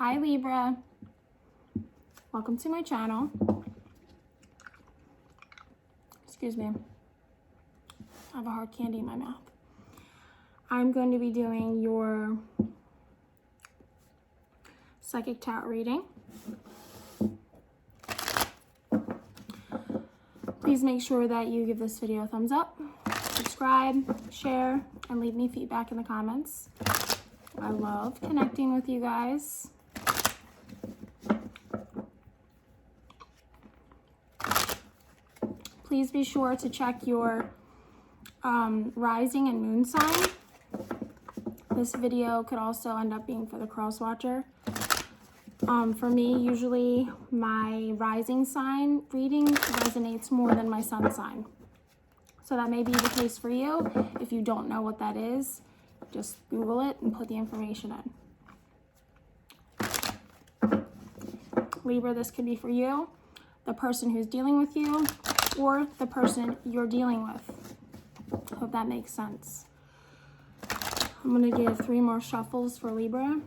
Hi Libra, welcome to my channel. Excuse me, I have a hard candy in my mouth. I'm going to be doing your psychic tarot reading. Please make sure that you give this video a thumbs up, subscribe, share, and leave me feedback in the comments. I love connecting with you guys. Please be sure to check your rising and moon sign. This video could also end up being for the cross watcher. For me, usually my rising sign reading resonates more than my sun sign. So that may be the case for you. If you don't know what that is, just Google it and put the information in. Libra, this could be for you, the person who's dealing with you, or the person you're dealing with. Hope that makes sense. I'm going to give 3 more shuffles for Libra.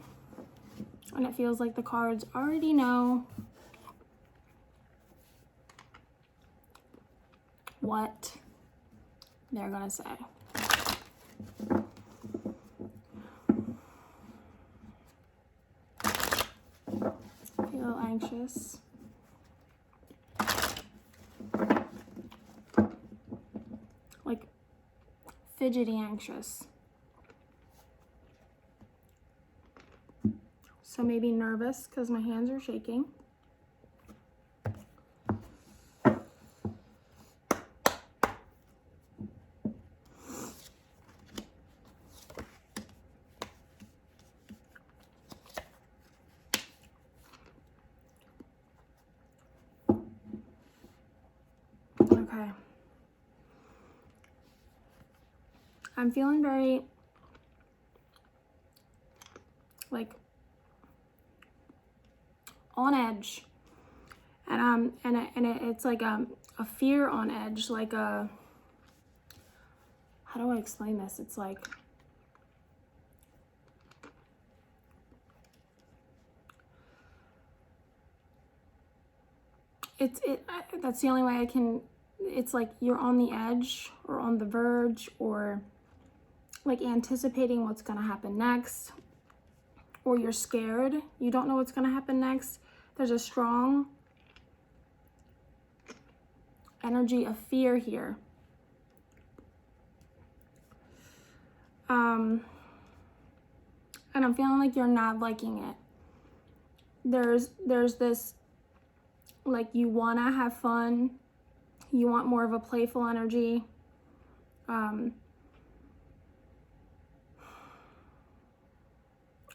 And it feels like the cards already know what they're going to say. Feel anxious. Like fidgety anxious. So maybe nervous because my hands are shaking. Okay. I'm feeling very like on edge, and it's like a fear on edge, like a, how do I explain this? It's like that's the only way I can. It's like you're on the edge or on the verge, or like anticipating what's going to happen next, or you're scared. You don't know what's going to happen next. There's a strong energy of fear here. And I'm feeling like you're not liking it. There's this, like, you want to have fun. You want more of a playful energy.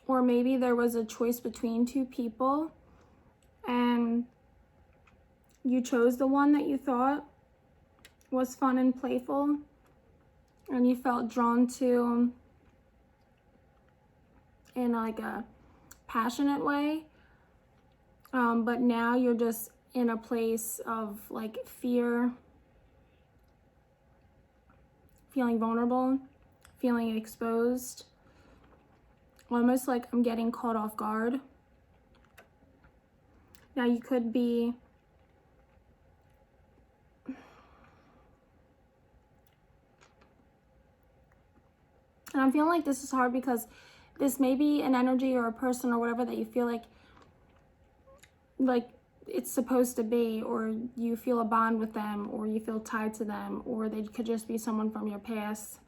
Or maybe there was a choice between 2 people and you chose the one that you thought was fun and playful, and you felt drawn to in like a passionate way. But now you're just in a place of like fear, feeling vulnerable, feeling exposed. Almost like I'm getting caught off guard. Now you could be and I'm feeling like this is hard because this may be an energy or a person or whatever that you feel like it's supposed to be, or you feel a bond with them, or you feel tied to them, or they could just be someone from your past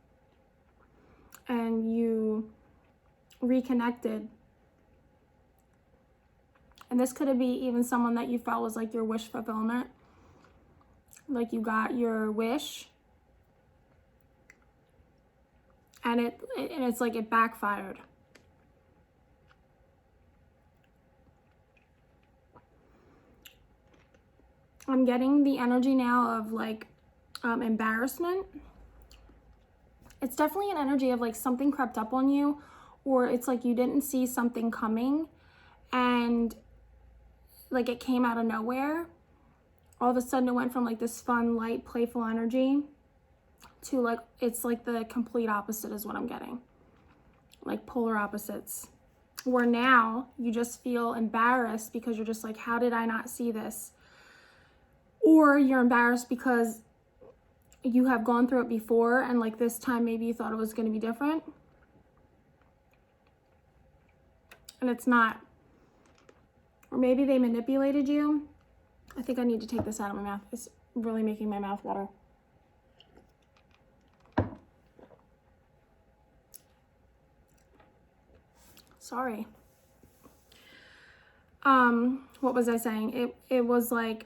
and you reconnected. And this could be even someone that you felt was like your wish fulfillment, like you got your wish and it's like it backfired. I'm getting the energy now of like embarrassment. It's definitely an energy of like something crept up on you, or it's like you didn't see something coming and like it came out of nowhere. All of a sudden it went from like this fun, light, playful energy to like, it's like the complete opposite is what I'm getting. Like polar opposites. where now you just feel embarrassed because you're just like, how did I not see this? Or you're embarrassed because you have gone through it before and like this time maybe you thought it was going to be different. And it's not. Or maybe they manipulated you. I think I need to take this out of my mouth. It's really making my mouth water. Sorry. What was I saying? It was like,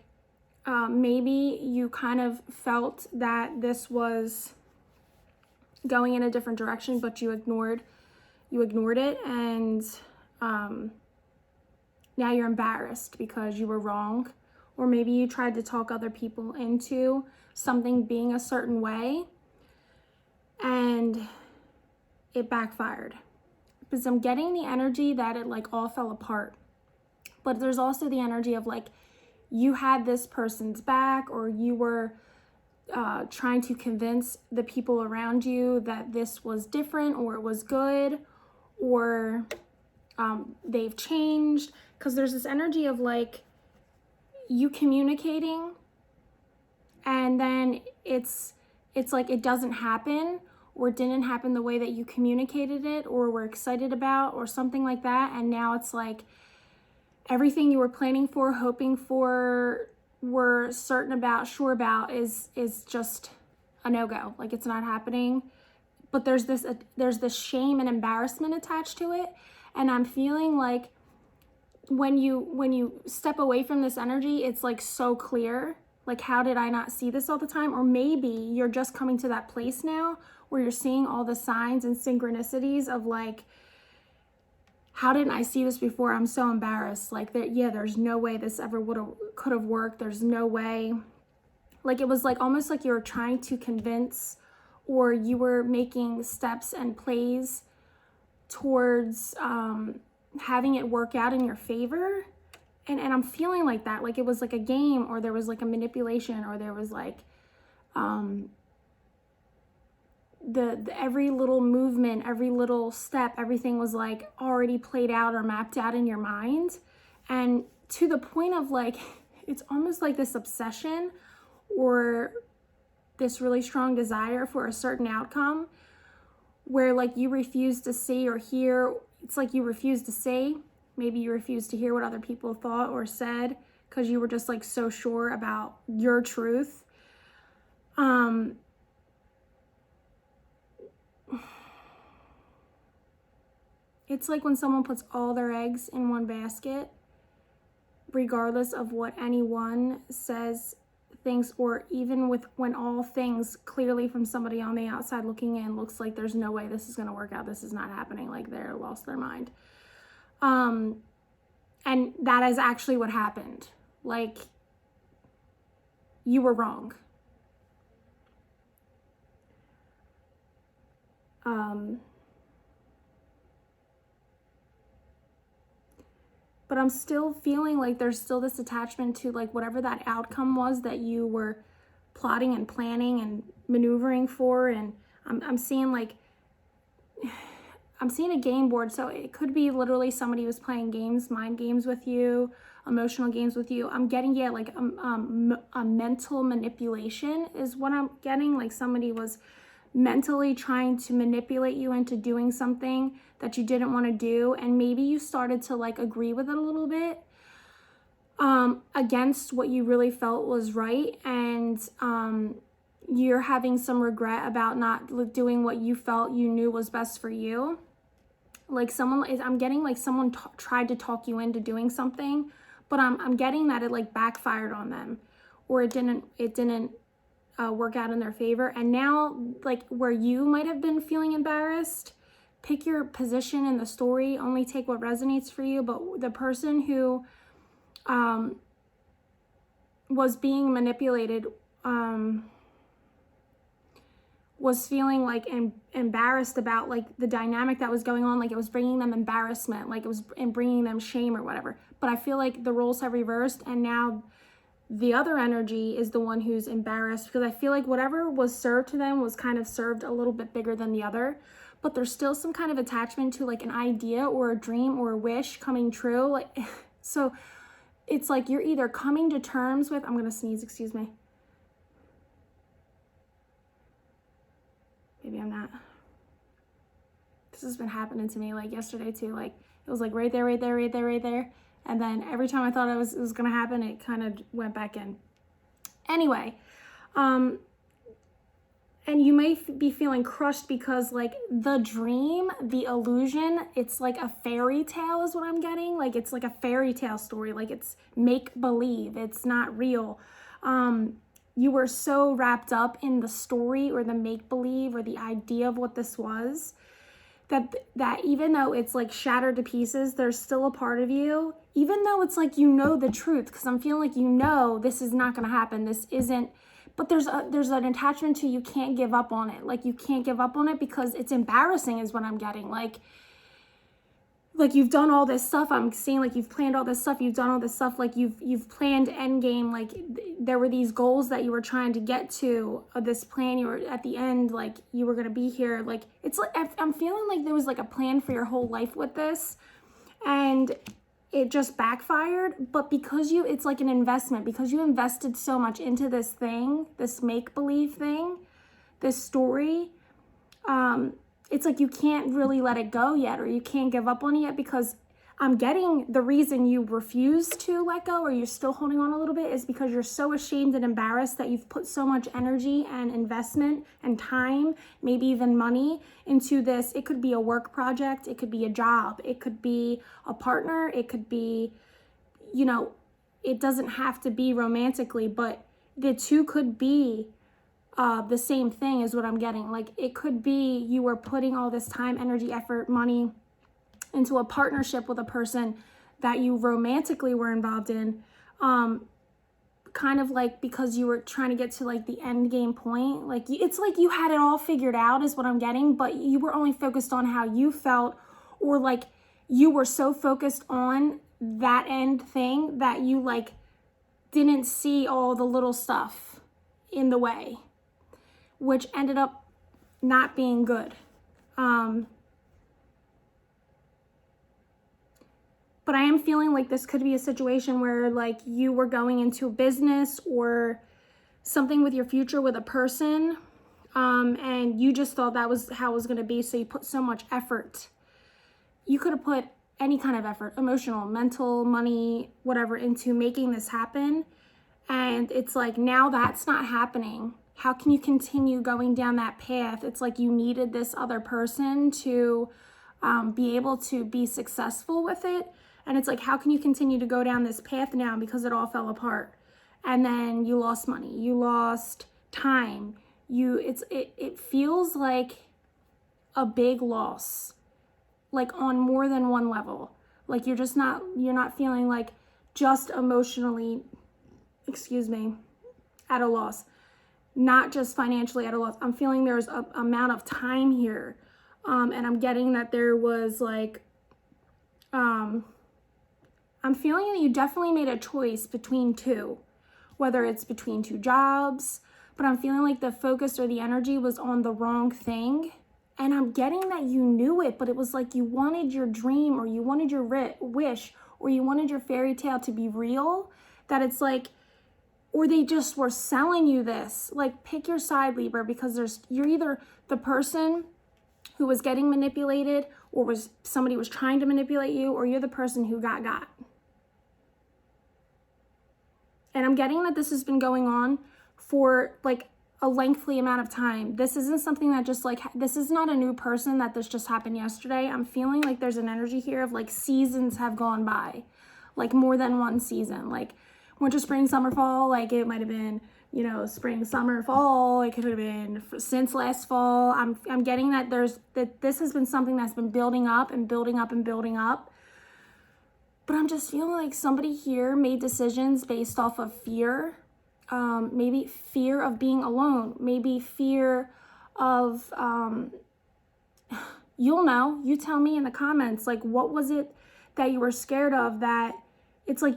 maybe you kind of felt that this was going in a different direction, but you ignored it, and now you're embarrassed because you were wrong. Or maybe you tried to talk other people into something being a certain way and it backfired. Because I'm getting the energy that it like all fell apart. But there's also the energy of like you had this person's back, or you were trying to convince the people around you that this was different or it was good, or they've changed. Because there's this energy of like you communicating and then it's like it doesn't happen, or it didn't happen the way that you communicated it or were excited about, or something like that. And now it's like everything you were planning for, hoping for, were certain about, sure about is just a no-go. Like it's not happening. But there's this shame and embarrassment attached to it. And I'm feeling like when you step away from this energy, it's like so clear. Like, how did I not see this all the time? Or maybe you're just coming to that place now where you're seeing all the signs and synchronicities of like, how didn't I see this before? I'm so embarrassed. Like, there's no way this ever could have worked. There's no way. Like, it was like almost like you were trying to convince, or you were making steps and plays towards having it work out in your favor. And I'm feeling like that. Like it was like a game, or there was like a manipulation, or there was like the every little movement, every little step, everything was like already played out or mapped out in your mind. And to the point of like, it's almost like this obsession or this really strong desire for a certain outcome where like you refuse to see or hear. It's like you refuse to say. Maybe you refuse to hear what other people thought or said because you were just like so sure about your truth. It's like when someone puts all their eggs in one basket, regardless of what anyone says, thinks, or even with when all things clearly from somebody on the outside looking in looks like there's no way this is going to work out. This is not happening. Like they're lost their mind. And that is actually what happened. Like, you were wrong. But I'm still feeling like there's still this attachment to like whatever that outcome was that you were plotting and planning and maneuvering for. And I'm seeing like, I'm seeing a game board. So it could be literally somebody was playing games, mind games with you, emotional games with you. I'm getting, yeah, like a mental manipulation is what I'm getting. Like somebody was mentally trying to manipulate you into doing something that you didn't want to do. And maybe you started to like agree with it a little bit against what you really felt was right. And you're having some regret about not doing what you felt you knew was best for you. Like I'm getting like someone tried to talk you into doing something, but I'm getting that it like backfired on them, or it didn't work out in their favor. And now like where you might have been feeling embarrassed, pick your position in the story, only take what resonates for you. But the person who was being manipulated was feeling like embarrassed about like the dynamic that was going on. Like it was bringing them embarrassment, like it was bringing them shame or whatever. But I feel like the roles have reversed, and now the other energy is the one who's embarrassed, because I feel like whatever was served to them was kind of served a little bit bigger than the other. but there's still some kind of attachment to like an idea or a dream or a wish coming true. Like, so it's like you're either coming to terms with, I'm gonna sneeze, excuse me. Maybe I'm not. This has been happening to me like yesterday too. Like it was like right there, right there, right there, right there. And then every time I thought it was gonna happen, it kind of went back in. Anyway, and you may be feeling crushed because like the dream, the illusion, it's like a fairy tale is what I'm getting. Like it's like a fairy tale story. Like it's make believe. It's not real. You were so wrapped up in the story or the make believe or the idea of what this was that even though it's like shattered to pieces, there's still a part of you, even though it's like, you know, the truth, because I'm feeling like, you know, this is not going to happen. This isn't, but there's an attachment to, you can't give up on it. Like you can't give up on it because it's embarrassing is what I'm getting. Like you've done all this stuff. I'm seeing like you've planned all this stuff. You've done all this stuff. Like you've planned end game. Like there were these goals that you were trying to get to, this plan. You were at the end, like you were going to be here. Like it's like, I'm feeling like there was like a plan for your whole life with this and it just backfired. But because it's like an investment, because you invested so much into this thing, this make-believe thing, this story, it's like you can't really let it go yet, or you can't give up on it yet, because I'm getting the reason you refuse to let go or you're still holding on a little bit is because you're so ashamed and embarrassed that you've put so much energy and investment and time, maybe even money into this. It could be a work project. It could be a job. It could be a partner. It could be, you know, it doesn't have to be romantically, but the two could be the same thing is what I'm getting. Like it could be you were putting all this time, energy, effort, money into a partnership with a person that you romantically were involved in, kind of like because you were trying to get to like the end game point. Like it's like you had it all figured out is what I'm getting, but you were only focused on how you felt, or like you were so focused on that end thing that you like didn't see all the little stuff in the way, which ended up not being good. But I am feeling like this could be a situation where like you were going into a business or something with your future with a person, and you just thought that was how it was going to be. So you put so much effort. You could have put any kind of effort, emotional, mental, money, whatever, into making this happen. And it's like, now that's not happening. How can you continue going down that path? It's like you needed this other person to be able to be successful with it. And it's like, how can you continue to go down this path now because it all fell apart? And then you lost money, you lost time. It feels like a big loss, like on more than one level. Like you're not feeling like just emotionally, at a loss, not just financially at a loss. I'm feeling there's a amount of time here. And I'm getting that there was like, I'm feeling that you definitely made a choice between two, whether it's between two jobs, but I'm feeling like the focus or the energy was on the wrong thing. And I'm getting that you knew it, but it was like you wanted your dream or you wanted your wish or you wanted your fairy tale to be real, that it's like, or they just were selling you this. Like pick your side, Libra, because you're either the person who was getting manipulated or somebody was trying to manipulate you, or you're the person who got. And I'm getting that this has been going on for like a lengthy amount of time. This isn't something that just like, this is not a new person that this just happened yesterday. I'm feeling like there's an energy here of like seasons have gone by, like more than one season, like winter, spring, summer, fall. Like it might've been, you know, spring, summer, fall. It could have been since last fall. I'm getting that this has been something that's been building up and building up and building up. But I'm just feeling like somebody here made decisions based off of fear. Maybe fear of being alone. Maybe fear of, you'll know, you tell me in the comments, like what was it that you were scared of, that it's like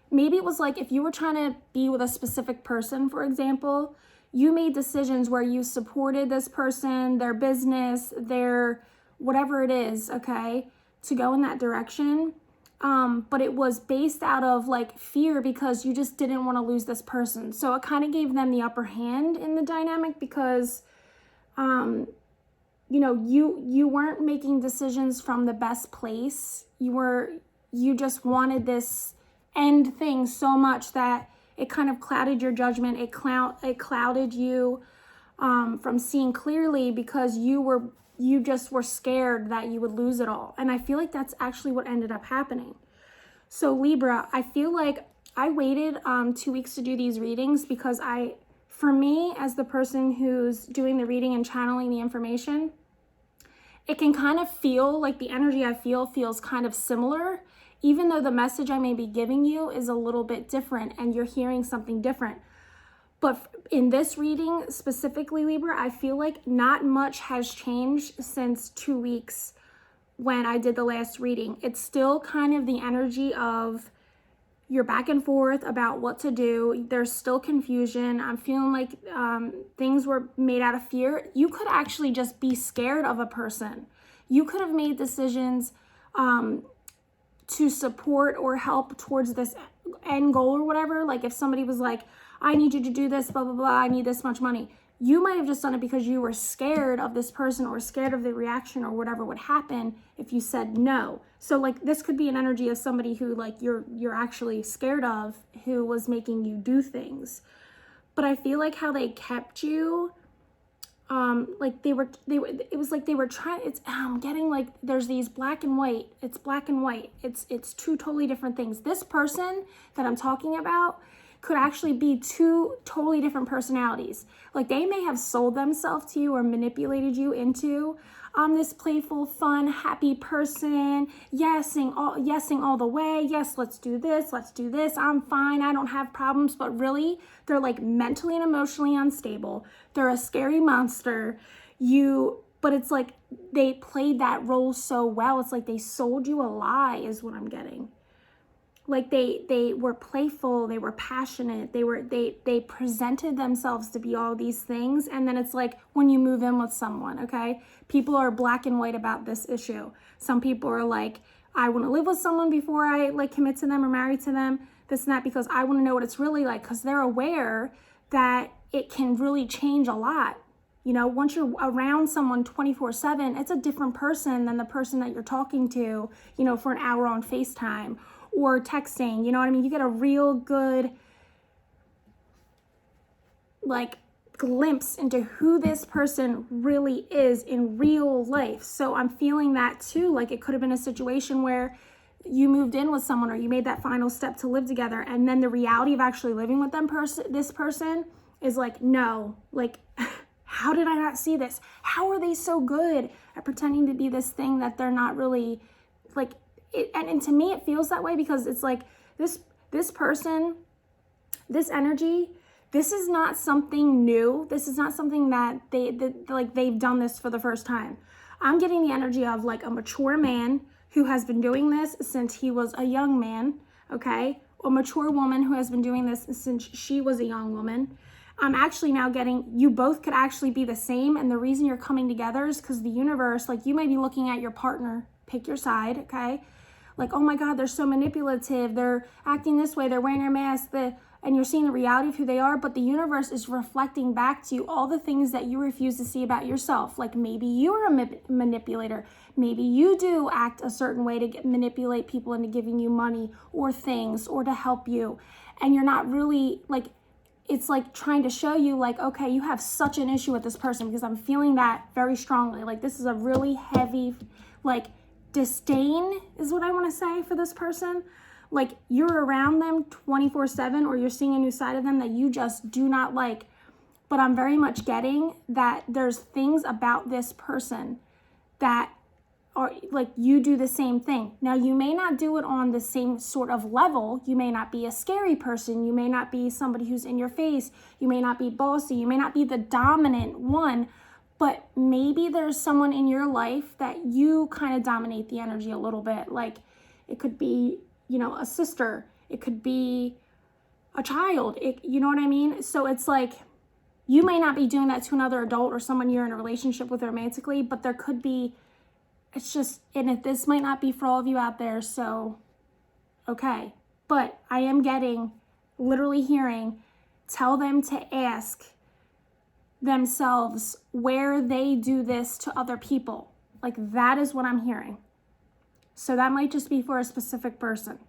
maybe it was like if you were trying to be with a specific person, for example, you made decisions where you supported this person, their business, their whatever it is, okay, to go in that direction. But it was based out of like fear because you just didn't want to lose this person. So it kind of gave them the upper hand in the dynamic because, you know, you weren't making decisions from the best place. You just wanted this end thing so much that it kind of clouded your judgment. It clouded you from seeing clearly because you just were scared that you would lose it all. And I feel like that's actually what ended up happening. So Libra, I feel like I waited 2 weeks to do these readings because for me, as the person who's doing the reading and channeling the information, it can kind of feel like the energy I feel feels kind of similar, even though the message I may be giving you is a little bit different and you're hearing something different. But in this reading specifically, Libra, I feel like not much has changed since 2 weeks when I did the last reading. It's still kind of the energy of you're back and forth about what to do. There's still confusion. I'm feeling like things were made out of fear. You could actually just be scared of a person. You could have made decisions to support or help towards this end goal or whatever. Like if somebody was like, I need you to do this, blah, blah, blah, I need this much money. You might have just done it because you were scared of this person or scared of the reaction or whatever would happen if you said no. So like this could be an energy of somebody who like you're actually scared of, who was making you do things. But I feel like how they kept you, like it was like they were trying, I'm getting like there's these black and white. It's black and white. It's two totally different things. This person that I'm talking about could actually be two totally different personalities. Like they may have sold themselves to you or manipulated you into this playful, fun, happy person, yesing all the way. Yes, let's do this. I'm fine. I don't have problems. But really, they're like mentally and emotionally unstable. They're a scary monster. But it's like they played that role so well. It's like they sold you a lie is what I'm getting. Like they were playful, they were passionate, they presented themselves to be all these things. And then it's like when you move in with someone, okay, people are black and white about this issue. Some people are like, I want to live with someone before I like commit to them or marry to them, this and that, because I want to know what it's really like, because they're aware that it can really change a lot. You know, once you're around someone 24/7, it's a different person than the person that you're talking to, you know, for an hour on FaceTime or texting, you know what I mean? You get a real good, like, glimpse into who this person really is in real life. So I'm feeling that too. Like it could have been a situation where you moved in with someone or you made that final step to live together, and then the reality of actually living with this person is like, no, like, how did I not see this? How are they so good at pretending to be this thing that they're not really, like, and to me, it feels that way because it's like this person, this energy, this is not something new. This is not something that they've done this for the first time. I'm getting the energy of like a mature man who has been doing this since he was a young man, okay? A mature woman who has been doing this since she was a young woman. I'm actually now getting, you both could actually be the same. And the reason you're coming together is because the universe, like you may be looking at your partner, pick your side, okay? Like, oh my God, they're so manipulative. They're acting this way. They're wearing a mask. And you're seeing the reality of who they are. But the universe is reflecting back to you all the things that you refuse to see about yourself. Like maybe you're a manipulator. Maybe you do act a certain way to manipulate people into giving you money or things or to help you. And you're not really like, it's like trying to show you like, okay, you have such an issue with this person, because I'm feeling that very strongly. Like this is a really heavy, like, disdain is what I want to say for this person. Like you're around them 24/7, or you're seeing a new side of them that you just do not like. But I'm very much getting that there's things about this person that are like, you do the same thing. Now you may not do it on the same sort of level. You may not be a scary person. You may not be somebody who's in your face. You may not be bossy. You may not be the dominant one. But maybe there's someone in your life that you kind of dominate the energy a little bit. Like it could be, you know, a sister. It could be a child. You know what I mean? So it's like, you may not be doing that to another adult or someone you're in a relationship with romantically, but there could be it's just, and if this might not be for all of you out there, so, okay. But I am getting, literally hearing, tell them to ask themselves where they do this to other people. Like, that is what I'm hearing. So that might just be for a specific person.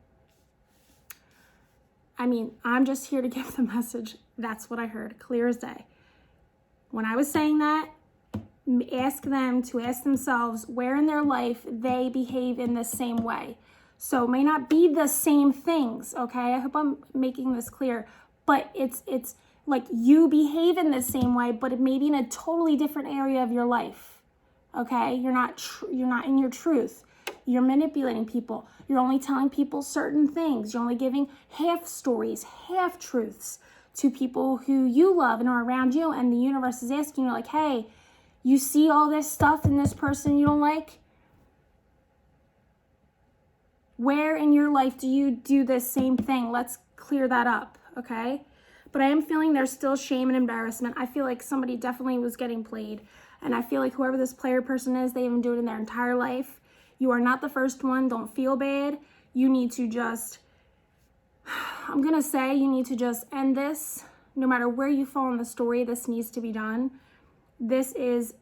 I mean, I'm just here to give the message. That's what I heard, clear as day. When I was saying that, ask them to ask themselves where in their life they behave in the same way. So it may not be the same things, okay? I hope I'm making this clear. But it's like you behave in the same way, but it may be in a totally different area of your life, okay? You're not in your truth. You're manipulating people. You're only telling people certain things. You're only giving half stories, half truths to people who you love and are around you. And the universe is asking you, like, hey, you see all this stuff in this person you don't like? Where in your life do you do this same thing? Let's clear that up, okay? But I am feeling there's still shame and embarrassment. I feel like somebody definitely was getting played. And I feel like whoever this player person is, they even do it in their entire life. You are not the first one. Don't feel bad. You need to just, I'm going to say you need to just end this. No matter where you fall in the story, this needs to be done. This is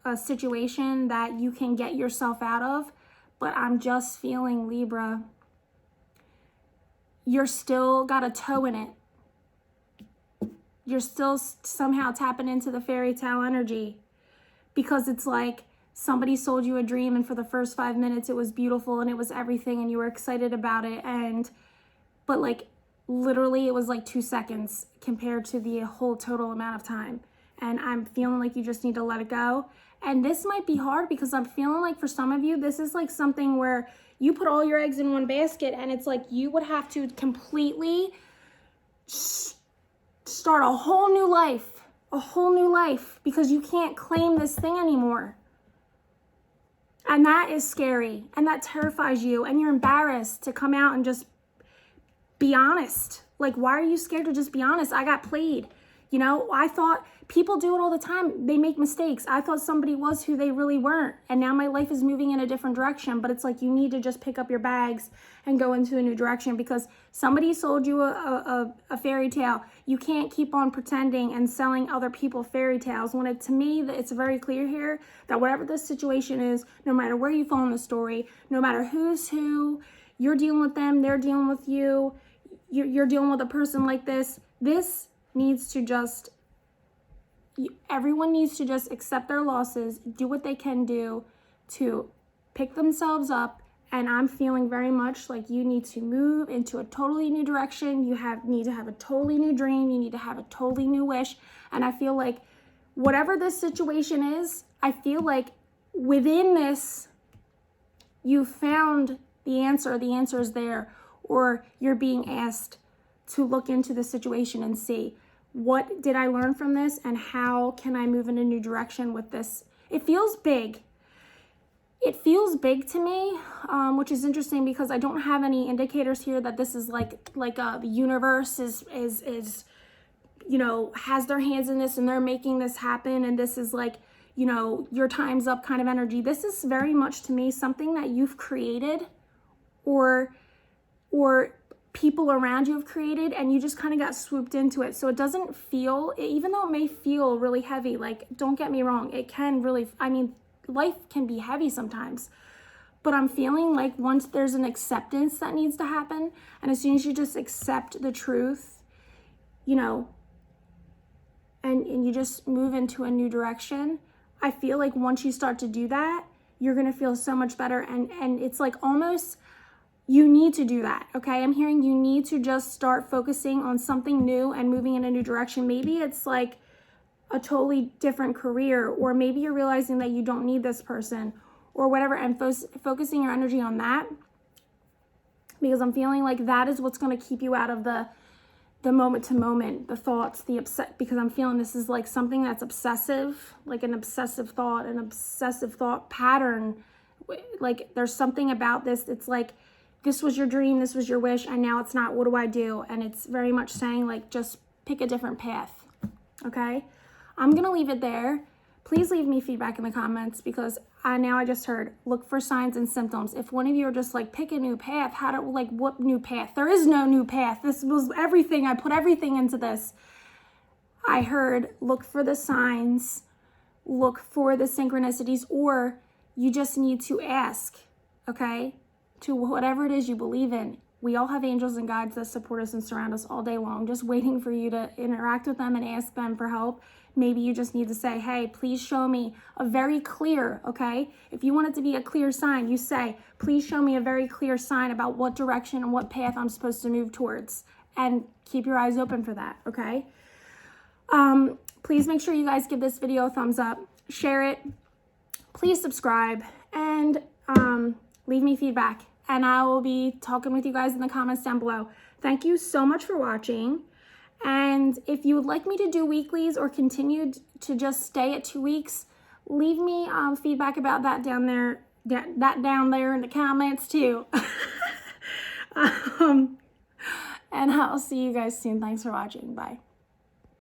a situation that you can get yourself out of. But I'm just feeling, Libra, you're still got a toe in it. You're still somehow tapping into the fairy tale energy. Because it's like, somebody sold you a dream and for the first 5 minutes it was beautiful and it was everything and you were excited about it, but like literally it was like 2 seconds compared to the whole total amount of time. And I'm feeling like you just need to let it go. And this might be hard because I'm feeling like for some of you, this is like something where you put all your eggs in one basket and it's like you would have to completely start a whole new life because you can't claim this thing anymore. And that is scary, and that terrifies you, and you're embarrassed to come out and just be honest. Like, why are you scared to just be honest? I got played. You know, I thought people do it all the time. They make mistakes. I thought somebody was who they really weren't, and now my life is moving in a different direction. But it's like you need to just pick up your bags and go into a new direction because somebody sold you a fairy tale. You can't keep on pretending and selling other people fairy tales when to me, it's very clear here that whatever the situation is, no matter where you fall in the story, no matter who's who, you're dealing with them, they're dealing with you, you're dealing with a person like this. This needs to just, everyone needs to just accept their losses, do what they can do to pick themselves up. And I'm feeling very much like you need to move into a totally new direction. You need to have a totally new dream. You need to have a totally new wish. And I feel like whatever this situation is, I feel like within this, you found the answer. The answer is there. Or you're being asked to look into the situation and see, what did I learn from this? And how can I move in a new direction with this? It feels big. It feels big to me, which is interesting because I don't have any indicators here that this is like the universe is you know, has their hands in this and they're making this happen. And this is like, you know, your time's up kind of energy. This is very much to me something that you've created or people around you have created and you just kind of got swooped into it. So it doesn't feel, even though it may feel really heavy, like, don't get me wrong, it can really, I mean, life can be heavy sometimes, but I'm feeling like once there's an acceptance that needs to happen, and as soon as you just accept the truth, you know, and you just move into a new direction, I feel like once you start to do that, you're going to feel so much better. And it's like almost, you need to do that, okay? I'm hearing you need to just start focusing on something new and moving in a new direction. Maybe it's like a totally different career, or maybe you're realizing that you don't need this person or whatever, and focusing your energy on that, because I'm feeling like that is what's going to keep you out of the moment to moment, the thoughts, the upset, because I'm feeling this is like something that's obsessive, like an obsessive thought pattern. Like there's something about this. It's like, this was your dream, this was your wish, and now it's not. What do I do? And it's very much saying like, just pick a different path, okay? I'm going to leave it there. Please leave me feedback in the comments because now I just heard, look for signs and symptoms. If one of you are just like, pick a new path, how to, like, what new path? There is no new path. This was everything. I put everything into this. I heard, look for the signs, look for the synchronicities, or you just need to ask, okay, to whatever it is you believe in. We all have angels and guides that support us and surround us all day long, just waiting for you to interact with them and ask them for help. Maybe you just need to say, hey, please show me a very clear, okay? If you want it to be a clear sign, you say, please show me a very clear sign about what direction and what path I'm supposed to move towards. And keep your eyes open for that, okay? Please make sure you guys give this video a thumbs up, share it, please subscribe, and leave me feedback. And I will be talking with you guys in the comments down below. Thank you so much for watching. And if you would like me to do weeklies or continue to just stay at 2 weeks, leave me feedback about that down there, down there in the comments too. And I'll see you guys soon. Thanks for watching. Bye.